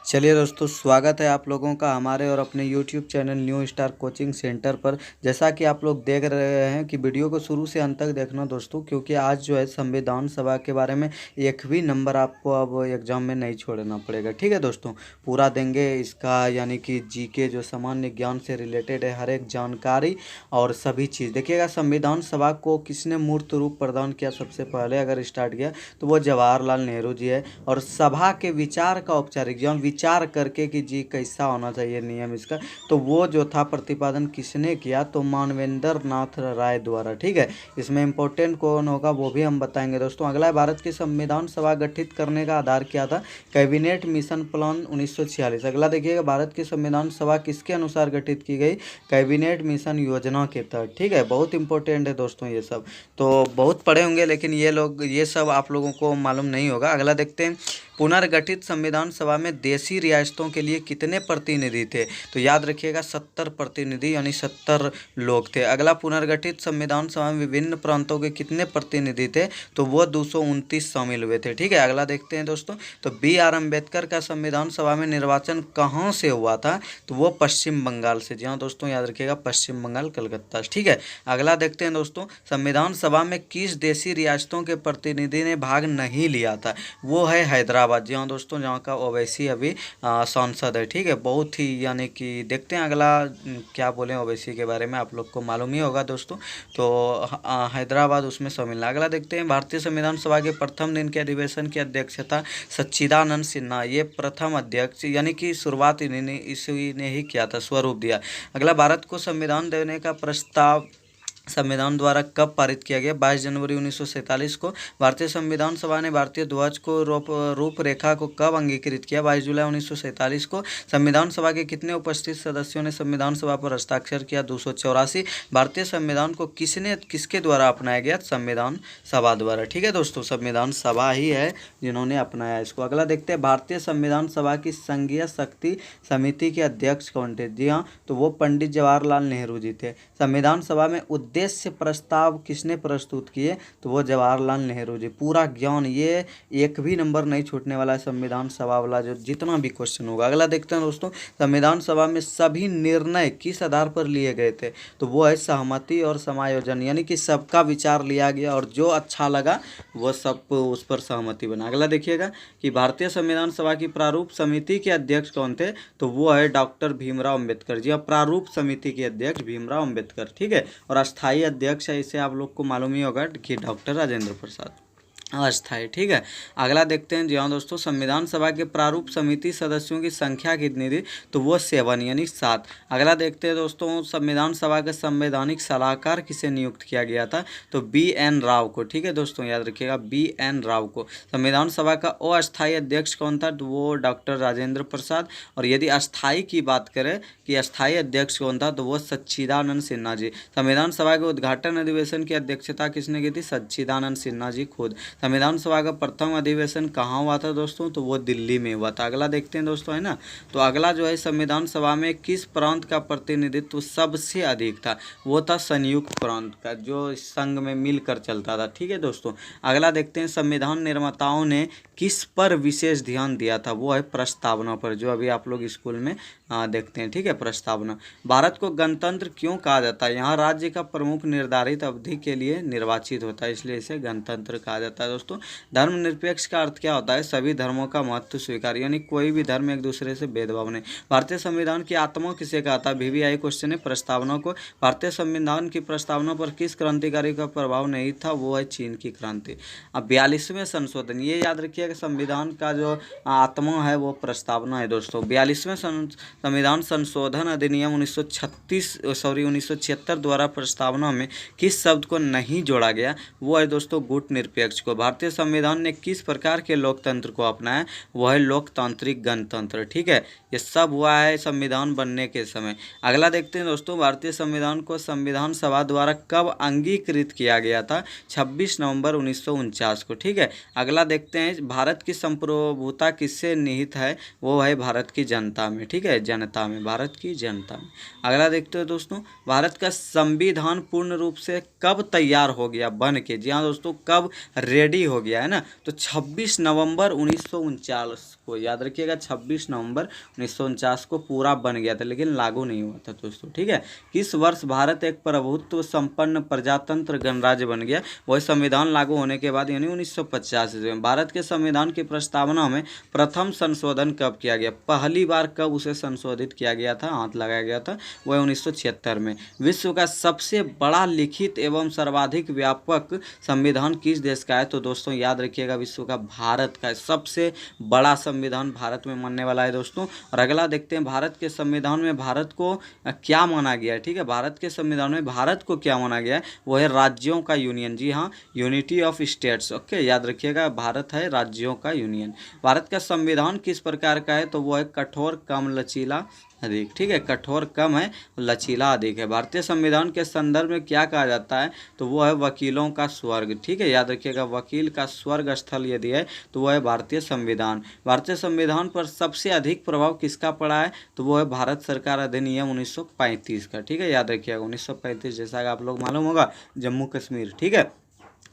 चलिए दोस्तों, स्वागत है आप लोगों का हमारे और अपने YouTube channel new star coaching centre पर। जैसा कि आप लोग देख रहे हैं कि वीडियो को शुरू से अंत तक देखना दोस्तों, क्योंकि आज जो है संविधान सभा के बारे में एक भी नंबर आपको अब एग्ज़ाम में नहीं छोड़ना पड़ेगा। ठीक है दोस्तों, पूरा देंगे इसका, यानी कि जीके जो सामान्य ज्ञान से रिलेटेड है, हर एक जानकारी और सभी चीज़ देखिएगा। संविधान सभा को किसने मूर्त रूप प्रदान किया सबसे पहले अगर स्टार्ट किया तो वो जवाहरलाल नेहरू जी है। और सभा के विचार का औपचारिक ज्ञान विचार करके कि जी कैसा होना चाहिए नियम इसका, तो वो जो था प्रतिपादन किसने किया, तो मानवेंद्र नाथ राय द्वारा। ठीक है, इसमें इंपॉर्टेंट कौन होगा वो भी हम बताएंगे दोस्तों। अगला है, भारत की संविधान सभा गठित करने का आधार क्या था? Cabinet mission plan 1946। अगला देखिएगा, भारत की संविधान सभा किसके अनुसार गठित की गई? कैबिनेट मिशन योजना के तहत। ठीक है, बहुत इंपॉर्टेंट है दोस्तों ये सब, तो बहुत पढ़े होंगे लेकिन ये सब आप लोगों को मालूम नहीं होगा। अगला देखते हैं, पुनर्गठित संविधान सभा में देशी रियासतों के लिए कितने प्रतिनिधि थे? तो याद रखिएगा 70 प्रतिनिधि, यानी 70 लोग थे। अगला, पुनर्गठित संविधान सभा में विभिन्न प्रांतों के कितने प्रतिनिधि थे? तो वो 229 शामिल हुए थे। ठीक है, अगला देखते हैं दोस्तों, तो BR अम्बेडकर का संविधान सभा में निर्वाचन कहाँ से हुआ था? तो वो पश्चिम बंगाल से। जी हाँ दोस्तों, याद रखिएगा पश्चिम बंगाल, कलकत्ता। ठीक है, अगला देखते हैं दोस्तों, संविधान सभा में किस देशी रियासतों के प्रतिनिधि ने भाग नहीं लिया था? वो है हैदराबाद। जी हाँ दोस्तों, जहाँ का ओवैसी अभी सांसद है। ठीक है, बहुत ही, यानी कि देखते हैं अगला क्या बोलें ओवैसी के बारे में, आप लोग को मालूम ही होगा दोस्तों। तो हैदराबाद उसमें शामिल है। अगला देखते हैं, भारतीय संविधान सभा के प्रथम दिन के अधिवेशन की अध्यक्षता सच्चिदानंद सिन्हा, ये प्रथम अध्यक्ष, यानी कि शुरुआत इसी ने ही किया था, स्वरूप दिया। अगला, भारत को संविधान देने का प्रस्ताव संविधान द्वारा कब पारित किया गया? 22 जनवरी 1947 को। भारतीय संविधान सभा ने भारतीय ध्वज को रूपरेखा को कब अंगीकृत किया? 22 जुलाई 1947 को। संविधान सभा के कितने उपस्थित सदस्यों ने संविधान सभा पर हस्ताक्षर किया? 284। भारतीय संविधान को किसके द्वारा अपनाया गया? संविधान सभा द्वारा। ठीक है दोस्तों, संविधान सभा ही है जिन्होंने अपनाया इसको। अगला देखते हैं, भारतीय संविधान सभा की संघीय शक्ति समिति के अध्यक्ष कौन थे? जी हाँ, तो वो पंडित जवाहरलाल नेहरू जी थे। संविधान सभा में उद्देश्य प्रस्ताव किसने प्रस्तुत किए? तो वो जवाहरलाल नेहरू जी। पूरा ज्ञान, ये एक भी नंबर नहीं छूटने वाला है संविधान सभा वाला, जो जितना भी क्वेश्चन होगा। अगला देखते हैं दोस्तों, संविधान सभा में सभी निर्णय किस आधार पर लिए गए थे? तो वो है सहमति और समायोजन, यानी कि सबका विचार लिया गया और जो अच्छा लगा वो सब उस पर सहमति बना। अगला देखिएगा कि भारतीय संविधान सभा की प्रारूप समिति के अध्यक्ष कौन थे? तो वो है डॉक्टर भीमराव अम्बेडकर। जी हाँ, प्रारूप समिति के अध्यक्ष भीमराव अम्बेडकर। ठीक है, और अस्थाई अध्यक्ष है, इसे आप लोग को मालूम ही होगा कि डॉक्टर राजेंद्र प्रसाद अस्थाई। ठीक है, अगला देखते हैं, जी हाँ दोस्तों, संविधान सभा के प्रारूप समिति सदस्यों की संख्या कितनी थी? तो वो 7, यानी 7। अगला देखते हैं दोस्तों, संविधान सभा का संवैधानिक सलाहकार किसे नियुक्त किया गया था? तो BN राव को। ठीक है दोस्तों, याद रखिएगा BN राव को। संविधान सभा का अस्थायी अध्यक्ष कौन था? तो वो डॉक्टर राजेंद्र प्रसाद। और यदि अस्थाई की बात करें कि अस्थाई अध्यक्ष कौन था, तो वो सच्चिदानंद सिन्हा जी। संविधान सभा के उद्घाटन अधिवेशन की अध्यक्षता किसने की थी? सच्चिदानंद सिन्हा जी खुद। संविधान सभा का प्रथम अधिवेशन कहाँ हुआ था दोस्तों? तो वो दिल्ली में हुआ था। अगला देखते हैं दोस्तों, है ना, तो अगला जो है, संविधान सभा में किस प्रांत का प्रतिनिधित्व सबसे अधिक था? वो था संयुक्त प्रांत का, जो संघ में मिलकर चलता था। ठीक है दोस्तों, अगला देखते हैं, संविधान निर्माताओं ने किस पर विशेष ध्यान दिया था? वो है प्रस्तावना पर, जो अभी आप लोग स्कूल में देखते हैं। ठीक है, प्रस्तावना। भारत को गणतंत्र क्यों कहा जाता है? यहाँ राज्य का प्रमुख निर्धारित अवधि के लिए निर्वाचित होता है, इसलिए इसे गणतंत्र कहा जाता है दोस्तों। धर्मनिरपेक्ष का अर्थ क्या होता है? सभी धर्मों का महत्व स्वीकार, यानी कोई भी धर्म एक दूसरे से भेदभाव नहीं। भारतीय संविधान की आत्मा किसे कहा था? VVI क्वेश्चन है, प्रस्तावना को। भारतीय संविधान की प्रस्तावना पर किस क्रांतिकारी का प्रभाव नहीं था? वो है चीन की क्रांति। अब 42वें संशोधन, ये याद रखिए कि संविधान का जो आत्मा है वो प्रस्तावना है दोस्तों। 42वें संविधान संशोधन अधिनियम 1976 द्वारा प्रस्तावना में किस शब्द को नहीं जोड़ा गया? वो है दोस्तों गुट निरपेक्ष को। भारतीय संविधान ने किस प्रकार के लोकतंत्र को अपनाया? वो है लोकतांत्रिक गणतंत्र। ठीक है, ये सब हुआ है संविधान बनने के समय। अगला देखते हैं दोस्तों, भारतीय संविधान को संविधान सभा द्वारा कब अंगीकृत किया गया था? 26 नवंबर 1949 को। ठीक है, अगला देखते हैं, भारत की संप्रभुता किससे निहित है? वो है भारत की जनता में। ठीक है, जनता में, भारत की जनता में। अगला देखते हैं दोस्तों, भारत का संविधान पूर्ण रूप से कब तैयार हो गया बन के? जी हाँ दोस्तों, कब रेडी रेडी हो गया है ना। तो 26 नवंबर 1949 को याद रखिएगा, 26 नवंबर 1949 को पूरा बन गया था, लेकिन लागू नहीं हुआ था दोस्तों, ठीक है। किस वर्ष भारत एक प्रभुत्व संपन्न प्रजातंत्र गणराज्य बन गया? वही संविधान लागू होने के बाद, यानी 1950 में। भारत के संविधान की प्रस्तावना में प्रथम संशोधन कब किया गया? पहली बार कब उसे संशोधित किया गया था, हाथ लगाया गया था? वह 1976 में। विश्व का सबसे बड़ा लिखित एवं सर्वाधिक व्यापक संविधान किस देश का है? तो दोस्तों याद रखिएगा, विश्व का भारत का सबसे बड़ा संविधान भारत में मानने वाला है दोस्तों। और अगला देखते हैं, भारत के संविधान में भारत को क्या माना गया है, ठीक है। भारत के संविधान में भारत को क्या माना गया है? वो है राज्यों का यूनियन, जी हाँ, यूनिटी ऑफ स्टेट्स। ओके, याद रखिएगा, भारत है राज्यों का यूनियन। भारत का संविधान किस प्रकार का है? तो वो है कठोर कम लचीला अधिक, ठीक है। कठोर कम है, लचीला अधिक है। भारतीय संविधान के संदर्भ में क्या कहा जाता है? तो वो है वकीलों का स्वर्ग, ठीक है। याद रखिएगा, वकील का स्वर्ग स्थल यदि है तो वो है भारतीय संविधान। भारतीय संविधान पर सबसे अधिक प्रभाव किसका पड़ा है? तो वो है भारत सरकार अधिनियम 1935 का, ठीक है। याद रखिएगा 1935, जैसा कि आप लोग मालूम होगा, जम्मू कश्मीर, ठीक है।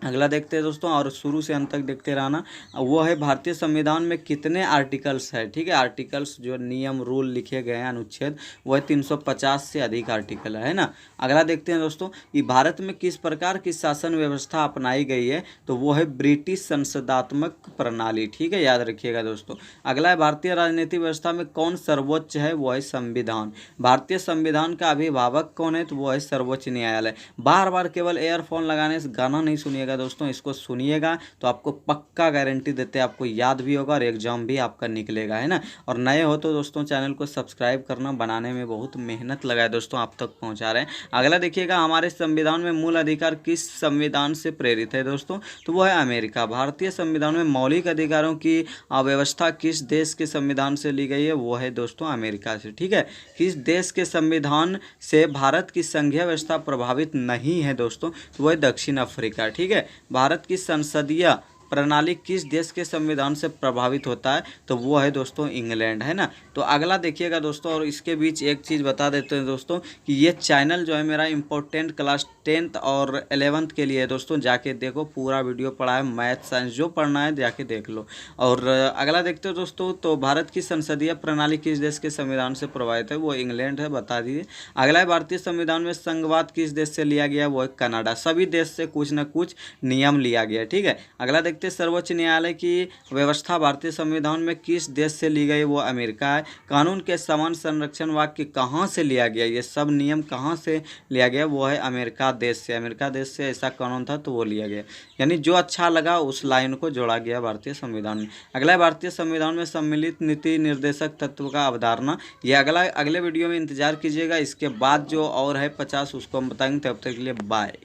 अगला देखते हैं दोस्तों, और शुरू से अंत तक देखते रहना। वो है भारतीय संविधान में कितने आर्टिकल्स है, ठीक है। आर्टिकल्स जो नियम रूल लिखे गए हैं, अनुच्छेद, वो है 350 से अधिक आर्टिकल है ना। अगला देखते हैं दोस्तों, कि भारत में किस प्रकार की शासन व्यवस्था अपनाई गई है? तो वो है ब्रिटिश संसदात्मक प्रणाली, ठीक है। याद रखिएगा दोस्तों। अगला है, भारतीय राजनीतिक व्यवस्था में कौन सर्वोच्च है? वो है संविधान। भारतीय संविधान का अभिभावक कौन है? तो वो है सर्वोच्च न्यायालय। बार बार केवल एयरफोन लगाने से गाना नहीं सुनिएगा दोस्तों, इसको सुनिएगा तो आपको पक्का गारंटी देते हैं, आपको याद भी होगा और एग्जाम भी आपका निकलेगा, है ना। और नए हो तो दोस्तों चैनल को सब्सक्राइब करना, बनाने में बहुत मेहनत लगा है दोस्तों, आप तक पहुंचा रहे हैं। अगला देखिएगा, हमारे संविधान में मूल अधिकार किस संविधान से प्रेरित है दोस्तों? तो वो है अमेरिका। भारतीय संविधान में मौलिक अधिकारों की व्यवस्था किस देश के संविधान से ली गई है? वो है दोस्तों अमेरिका से, ठीक है। किस देश के संविधान से भारत की संघीय व्यवस्था प्रभावित नहीं है दोस्तों? तो वो है दक्षिण अफ्रीका, ठीक है। भारत की संसदीय प्रणाली किस देश के संविधान से प्रभावित होता है? तो वो है दोस्तों इंग्लैंड, है ना। तो अगला देखिएगा दोस्तों, और इसके बीच एक चीज़ बता देते हैं दोस्तों, कि ये चैनल जो है मेरा इंपॉर्टेंट क्लास 10th और 11th के लिए है दोस्तों। जाके देखो, पूरा वीडियो पढ़ा है, मैथ साइंस जो पढ़ना है जाके देख लो। और अगला देखते हो दोस्तों, तो भारत की संसदीय प्रणाली किस देश के संविधान से प्रभावित है? वो इंग्लैंड है, बता दीजिए। अगला है, भारतीय संविधान में संघवाद किस देश से लिया गया? वो है कनाडा। सभी देश से कुछ न कुछ नियम लिया गया, ठीक है। अगला सर्वोच्च न्यायालय की व्यवस्था भारतीय संविधान में किस देश से ली गई? वो अमेरिका है। कानून के समान संरक्षण वाक्य कहाँ से लिया गया? ये सब नियम कहाँ से लिया गया? वो है अमेरिका देश से। अमेरिका देश से ऐसा कानून था तो वो लिया गया, यानी जो अच्छा लगा उस लाइन को जोड़ा गया भारतीय संविधान में। अगला है, भारतीय संविधान में सम्मिलित नीति निर्देशक तत्व का अवधारणा। ये अगले वीडियो में इंतजार कीजिएगा। इसके बाद जो और है 50 उसको हम बताएंगे। तब तक के लिए बाय।